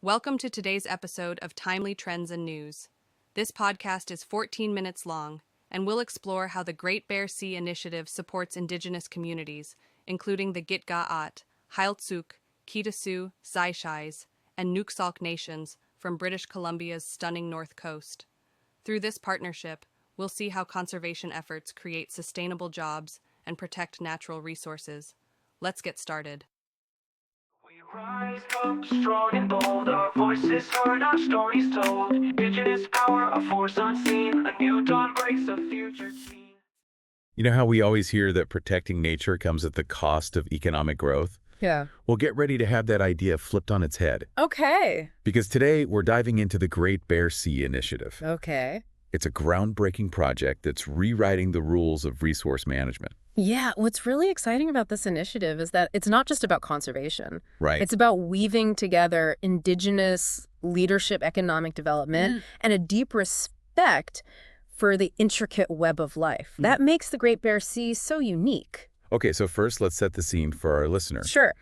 Welcome to today's episode of Timely Trends and News. This podcast is 14 minutes long and will explore how the Great Bear Sea Initiative supports Indigenous communities, including the Gitga'at, Heiltsuk, Kitasoo, Xai'xais, and Nuxalk Nations from British Columbia's stunning north coast. Through this partnership, we'll see how conservation efforts create sustainable jobs and protect natural resources. Let's get started. Rise up strong and bold, our voices heard, our stories told. Indigenous power, a force unseen, a new dawn breaks a future seen. You know how we always hear that protecting nature comes at the cost of economic growth? Yeah. Well, get ready to have that idea flipped on its head. Okay. Because today we're diving into the Great Bear Sea Initiative. Okay. It's a groundbreaking project that's rewriting the rules of resource management. Yeah, what's really exciting about this initiative is that it's not just about conservation. Right. It's about weaving together Indigenous leadership, economic development, and a deep respect for the intricate web of life. That makes the Great Bear Sea so unique. Okay, so first let's set the scene for our listener. Sure.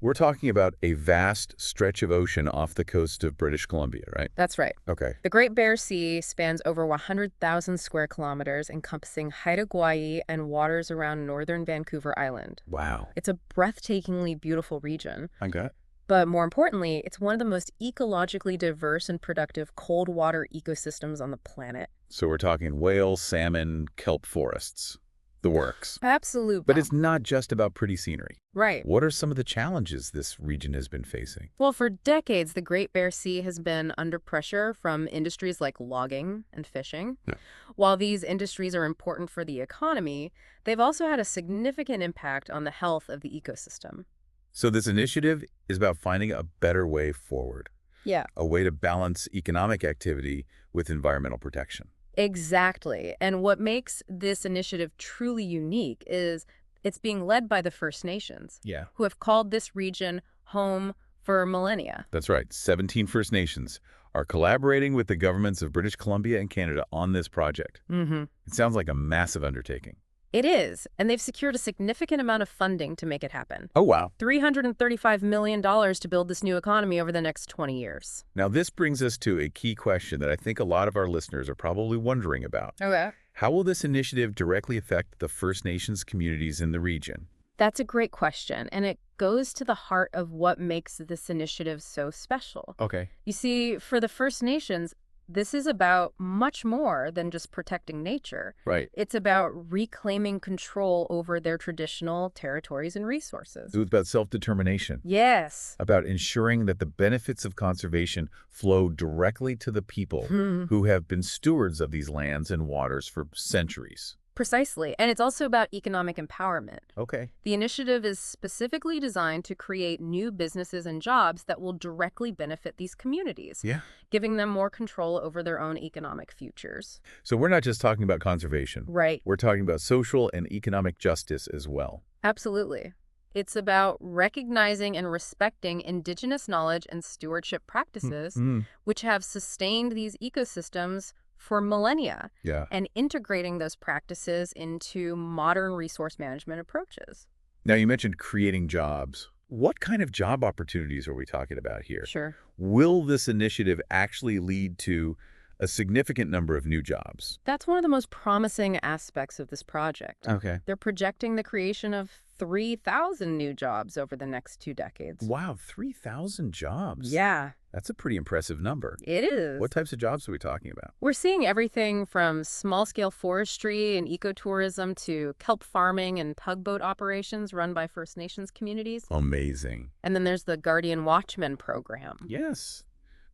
We're talking about a vast stretch of ocean off the coast of British Columbia, right? That's right. Okay. The Great Bear Sea spans over 100,000 square kilometers, encompassing Haida Gwaii and waters around northern Vancouver Island. Wow. It's a breathtakingly beautiful region. Okay. But more importantly, it's one of the most ecologically diverse and productive cold water ecosystems on the planet. So we're talking whales, salmon, kelp forests. The works. Absolutely. But it's not just about pretty scenery. Right. What are some of the challenges this region has been facing? Well, for decades, the Great Bear Sea has been under pressure from industries like logging and fishing. Yeah. While these industries are important for the economy, they've also had a significant impact on the health of the ecosystem. So this initiative is about finding a better way forward, Yeah. a way to balance economic activity with environmental protection. Exactly. And what makes this initiative truly unique is it's being led by the First Nations, Yeah. who have called this region home for millennia. That's right. 17 First Nations are collaborating with the governments of British Columbia and Canada on this project. Mm-hmm. It sounds like a massive undertaking. It is, and they've secured a significant amount of funding to make it happen. Oh, wow. $335 million to build this new economy over the next 20 years. Now, this brings us to a key question that I think a lot of our listeners are probably wondering about. Okay. How will this initiative directly affect the First Nations communities in the region? That's a great question, and it goes to the heart of what makes this initiative so special. Okay. You see, for the First Nations, this is about much more than just protecting nature. Right. It's about reclaiming control over their traditional territories and resources. It was about self-determination. Yes. About ensuring that the benefits of conservation flow directly to the people who have been stewards of these lands and waters for centuries. Precisely. And it's also about economic empowerment. Okay. The initiative is specifically designed to create new businesses and jobs that will directly benefit these communities, Yeah. giving them more control over their own economic futures. So we're not just talking about conservation. Right. We're talking about social and economic justice as well. Absolutely. It's about recognizing and respecting Indigenous knowledge and stewardship practices, which have sustained these ecosystems for millennia, Yeah. and integrating those practices into modern resource management approaches. Now, you mentioned creating jobs. What kind of job opportunities are we talking about here? Sure. Will this initiative actually lead to a significant number of new jobs? That's one of the most promising aspects of this project. Okay. They're projecting the creation of 3,000 new jobs over the next 2 decades. Wow, 3,000 jobs. Yeah, That's a pretty impressive number. it is. What types of jobs are we talking about? We're seeing everything from small-scale forestry and ecotourism to kelp farming and tugboat operations run by First Nations communities. Amazing. And then there's the Guardian Watchman program. Yes.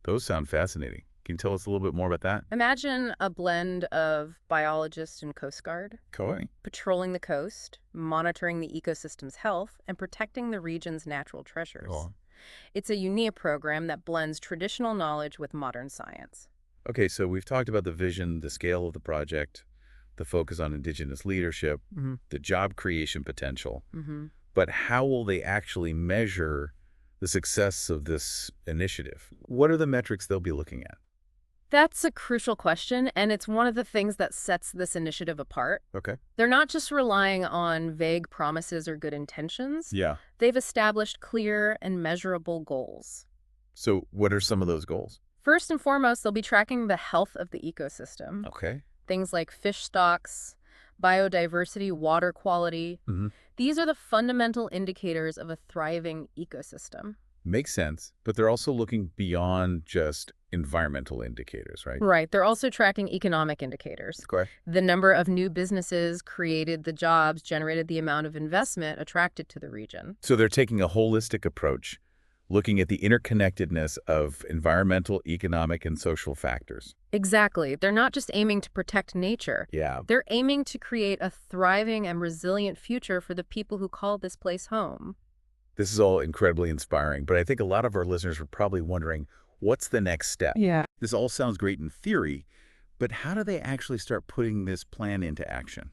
Those sound fascinating. Can you tell us a little bit more about that? Imagine a blend of biologists and Coast Guard, Cool. patrolling the coast, monitoring the ecosystem's health, and protecting the region's natural treasures. Cool. It's a unique program that blends traditional knowledge with modern science. Okay, so we've talked about the vision, the scale of the project, the focus on Indigenous leadership, the job creation potential. But how will they actually measure the success of this initiative? What are the metrics they'll be looking at? That's a crucial question, and it's one of the things that sets this initiative apart. Okay. They're not just relying on vague promises or good intentions. Yeah. They've established clear and measurable goals. So what are some of those goals? First and foremost, they'll be tracking the health of the ecosystem. Okay. Things like fish stocks, biodiversity, water quality. These are the fundamental indicators of a thriving ecosystem. Makes sense, but they're also looking beyond just environmental indicators, right? Right. They're also tracking economic indicators. Okay. The number of new businesses created, the jobs generated, the amount of investment attracted to the region. So they're taking a holistic approach, looking at the interconnectedness of environmental, economic, and social factors. Exactly. They're not just aiming to protect nature. Yeah. They're aiming to create a thriving and resilient future for the people who call this place home. This is all incredibly inspiring, but I think a lot of our listeners are probably wondering, what's the next step? Yeah. This all sounds great in theory, but how do they actually start putting this plan into action?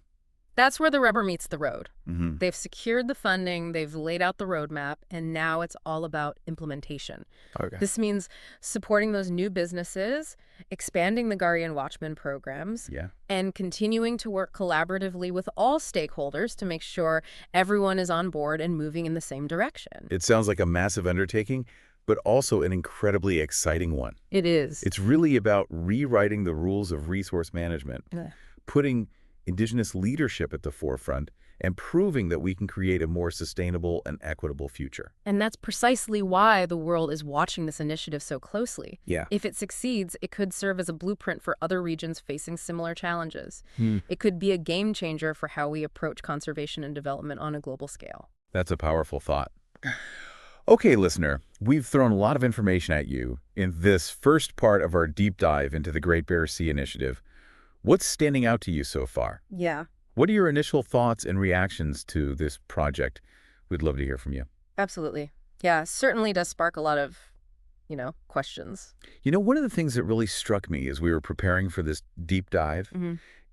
That's where the rubber meets the road. Mm-hmm. They've secured the funding, they've laid out the roadmap, and now it's all about implementation. Okay. This means supporting those new businesses, expanding the Guardian Watchman programs, Yeah. and continuing to work collaboratively with all stakeholders to make sure everyone is on board and moving in the same direction. It sounds like a massive undertaking, but also an incredibly exciting one. It is. It's really about rewriting the rules of resource management, putting Indigenous leadership at the forefront, and proving that we can create a more sustainable and equitable future. And that's precisely why the world is watching this initiative so closely. Yeah. If it succeeds, it could serve as a blueprint for other regions facing similar challenges. It could be a game changer for how we approach conservation and development on a global scale. That's a powerful thought. Okay, listener, we've thrown a lot of information at you in this first part of our deep dive into the Great Bear Sea Initiative. What's standing out to you so far? Yeah, What are your initial thoughts and reactions to this project? We'd love to hear from you. absolutely. Yeah, certainly does spark a lot of, questions. You know, one of the things that really struck me as we were preparing for this deep dive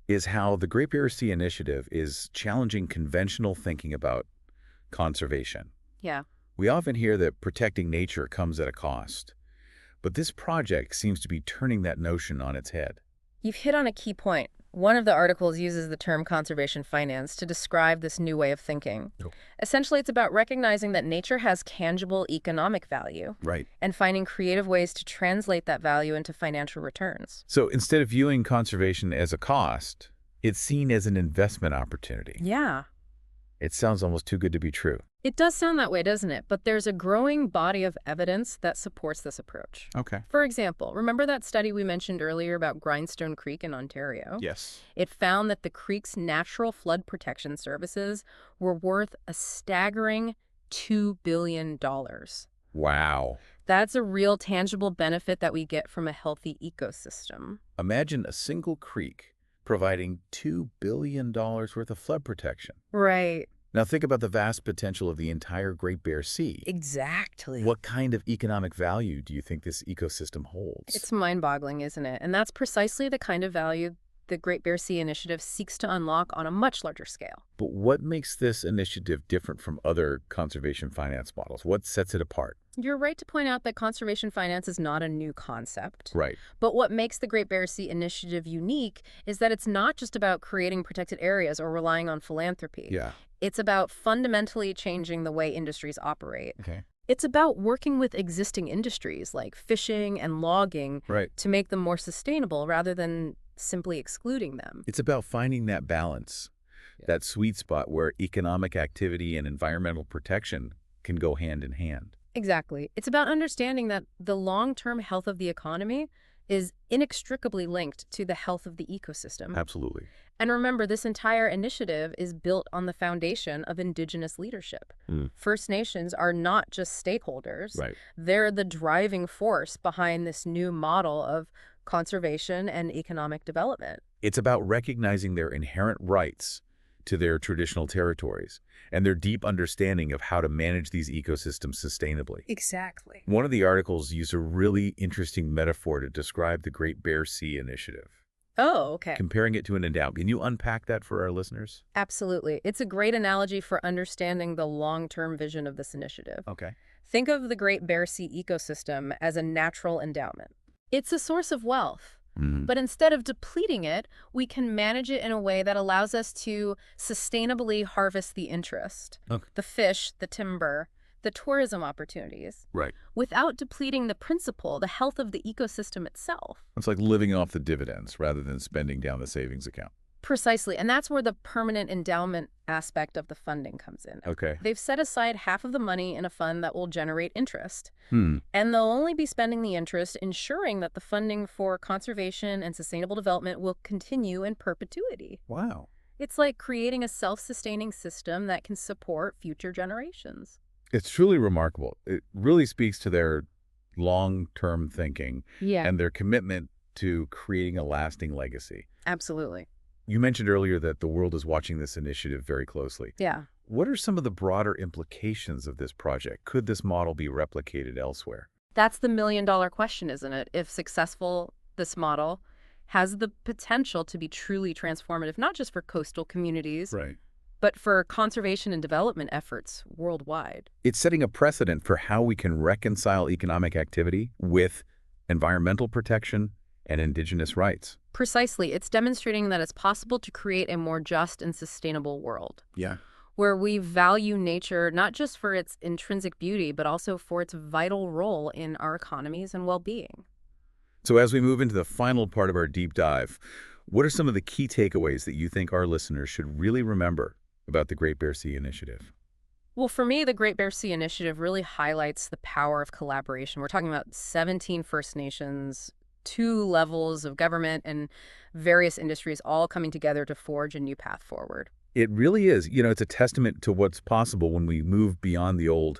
is how the Great Bear Sea Initiative is challenging conventional thinking about conservation. Yeah. We often hear that protecting nature comes at a cost, but this project seems to be turning that notion on its head. You've hit on a key point. One of the articles uses the term conservation finance to describe this new way of thinking. Oh. Essentially, it's about recognizing that nature has tangible economic value Right. and finding creative ways to translate that value into financial returns. So instead of viewing conservation as a cost, it's seen as an investment opportunity. Yeah. It sounds almost too good to be true. It does sound that way, doesn't it? But there's a growing body of evidence that supports this approach. Okay. For example, remember that study we mentioned earlier about Grindstone Creek in Ontario? Yes. It found that the creek's natural flood protection services were worth a staggering $2 billion. Wow. That's a real tangible benefit that we get from a healthy ecosystem. Imagine a single creek providing $2 billion worth of flood protection. Right. Now think about the vast potential of the entire Great Bear Sea. Exactly. What kind of economic value do you think this ecosystem holds? It's mind-boggling, isn't it? And that's precisely the kind of value the Great Bear Sea Initiative seeks to unlock on a much larger scale. But what makes this initiative different from other conservation finance models? What sets it apart? You're right to point out that conservation finance is not a new concept. Right. But what makes the Great Bear Sea Initiative unique is that it's not just about creating protected areas or relying on philanthropy. Yeah. It's about fundamentally changing the way industries operate. Okay. It's about working with existing industries like fishing and logging Right. to make them more sustainable rather than simply excluding them. It's about finding that balance, that sweet spot where economic activity and environmental protection can go hand in hand. Exactly. It's about understanding that the long-term health of the economy is inextricably linked to the health of the ecosystem. Absolutely. And remember, this entire initiative is built on the foundation of Indigenous leadership. First Nations are not just stakeholders. Right. They're the driving force behind this new model of conservation and economic development. It's about recognizing their inherent rights to their traditional territories and their deep understanding of how to manage these ecosystems sustainably. Exactly. One of the articles used a really interesting metaphor to describe the Great Bear Sea Initiative, Oh, okay. comparing it to an endowment. Can you unpack that for our listeners? Absolutely. It's a great analogy for understanding the long-term vision of this initiative. Okay. Think of the Great Bear Sea ecosystem as a natural endowment. It's a source of wealth. But instead of depleting it, we can manage it in a way that allows us to sustainably harvest the interest, Okay. the fish, the timber, the tourism opportunities, Right. without depleting the principle, the health of the ecosystem itself. It's like living off the dividends rather than spending down the savings account. Precisely. And that's where the permanent endowment aspect of the funding comes in. Okay. They've set aside half of the money in a fund that will generate interest. Hmm. And they'll only be spending the interest, ensuring that the funding for conservation and sustainable development will continue in perpetuity. Wow. It's like creating a self-sustaining system that can support future generations. It's truly remarkable. It really speaks to their long-term thinking Yeah, and their commitment to creating a lasting legacy. absolutely. You mentioned earlier that the world is watching this initiative very closely. Yeah. What are some of the broader implications of this project? Could this model be replicated elsewhere? That's the million-dollar question, isn't it? If successful, this model has the potential to be truly transformative, not just for coastal communities, Right. but for conservation and development efforts worldwide. It's setting a precedent for how we can reconcile economic activity with environmental protection and indigenous rights. Precisely. It's demonstrating that it's possible to create a more just and sustainable world, Yeah. where we value nature not just for its intrinsic beauty, but also for its vital role in our economies and well-being. So as we move into the final part of our deep dive, what are some of the key takeaways that you think our listeners should really remember about the Great Bear Sea Initiative? Well, for me, the Great Bear Sea Initiative really highlights the power of collaboration. We're talking about 17 First Nations, 2 levels of government, and various industries all coming together to forge a new path forward. It really is. It's a testament to what's possible when we move beyond the old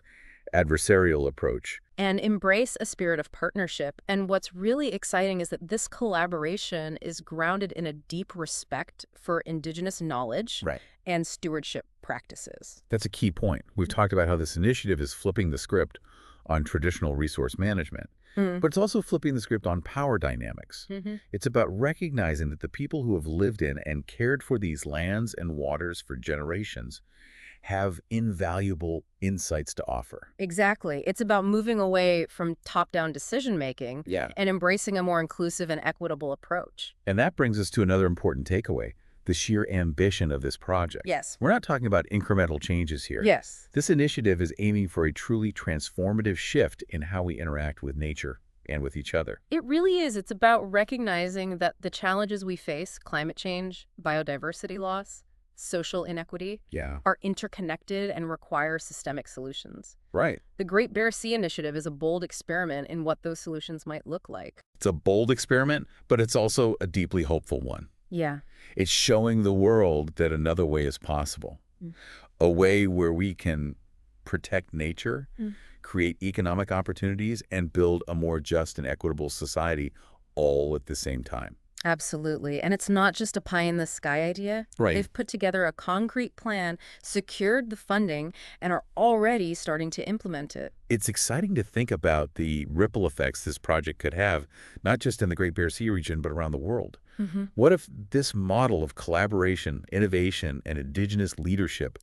adversarial approach. And embrace a spirit of partnership. And what's really exciting is that this collaboration is grounded in a deep respect for Indigenous knowledge Right. and stewardship practices. That's a key point. We've talked about how this initiative is flipping the script on traditional resource management, but it's also flipping the script on power dynamics. It's about recognizing that the people who have lived in and cared for these lands and waters for generations have invaluable insights to offer. Exactly. It's about moving away from top-down decision-making and embracing a more inclusive and equitable approach. And that brings us to another important takeaway, the sheer ambition of this project. Yes. We're not talking about incremental changes here. Yes. This initiative is aiming for a truly transformative shift in how we interact with nature and with each other. It really is. It's about recognizing that the challenges we face, climate change, biodiversity loss, social inequity, are interconnected and require systemic solutions. Right. The Great Bear Sea Initiative is a bold experiment in what those solutions might look like. It's a bold experiment, but it's also a deeply hopeful one. Yeah. It's showing the world that another way is possible, a way where we can protect nature, create economic opportunities, and build a more just and equitable society all at the same time. Absolutely. And it's not just a pie-in-the-sky idea. Right. They've put together a concrete plan, secured the funding, and are already starting to implement it. It's exciting to think about the ripple effects this project could have, not just in the Great Bear Sea region, but around the world. What if this model of collaboration, innovation, and indigenous leadership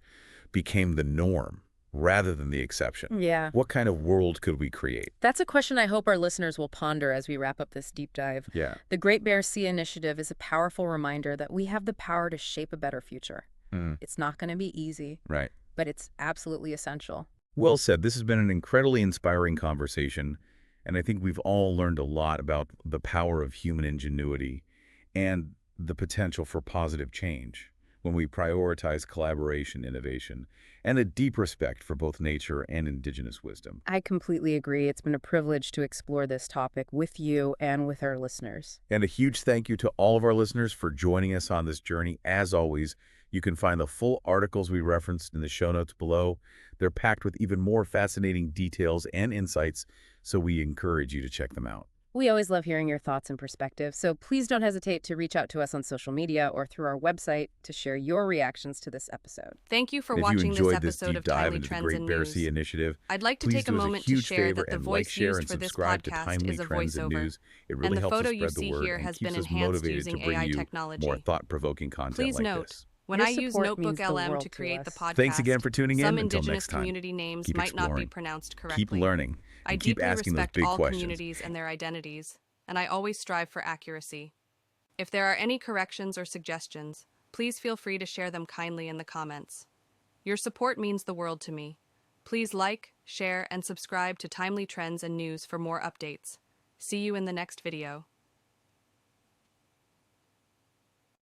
became the norm rather than the exception? Yeah. What kind of world could we create? That's a question I hope our listeners will ponder as we wrap up this deep dive. Yeah. The Great Bear Sea Initiative is a powerful reminder that we have the power to shape a better future. It's not going to be easy, Right. but it's absolutely essential. Well said. This has been an incredibly inspiring conversation, and I think we've all learned a lot about the power of human ingenuity and the potential for positive change when we prioritize collaboration, innovation, and a deep respect for both nature and indigenous wisdom. I completely agree. It's been a privilege to explore this topic with you and with our listeners. And a huge thank you to all of our listeners for joining us on this journey. As always, you can find the full articles we referenced in the show notes below. They're packed with even more fascinating details and insights, so we encourage you to check them out. We always love hearing your thoughts and perspectives, so please don't hesitate to reach out to us on social media or through our website to share your reactions to this episode. Thank you for If you watching this enjoyed this episode deep of dive Timely into the Trends Great and Bear News. Sea Initiative, I'd like to please take a do us moment to huge share favor that the and voice like, share, used and for this subscribe to podcast Timely is a Trends and voiceover. News. It really And the helps photo us you spread the see word here and has keeps been us enhanced motivated using to bring AI you technology. more thought-provoking content Please like note, this. when Your I use support Notebook means the LM world to to create the us. podcast, Thanks again for tuning in. some Until indigenous next time, community names keep might not be exploring, pronounced correctly. keep learning, I and keep deeply asking those respect big all questions. communities and their identities, and I always strive for accuracy. If there are any corrections or suggestions, please feel free to share them kindly in the comments. Your support means the world to me. Please like, share, and subscribe to Timely Trends and News for more updates. See you in the next video.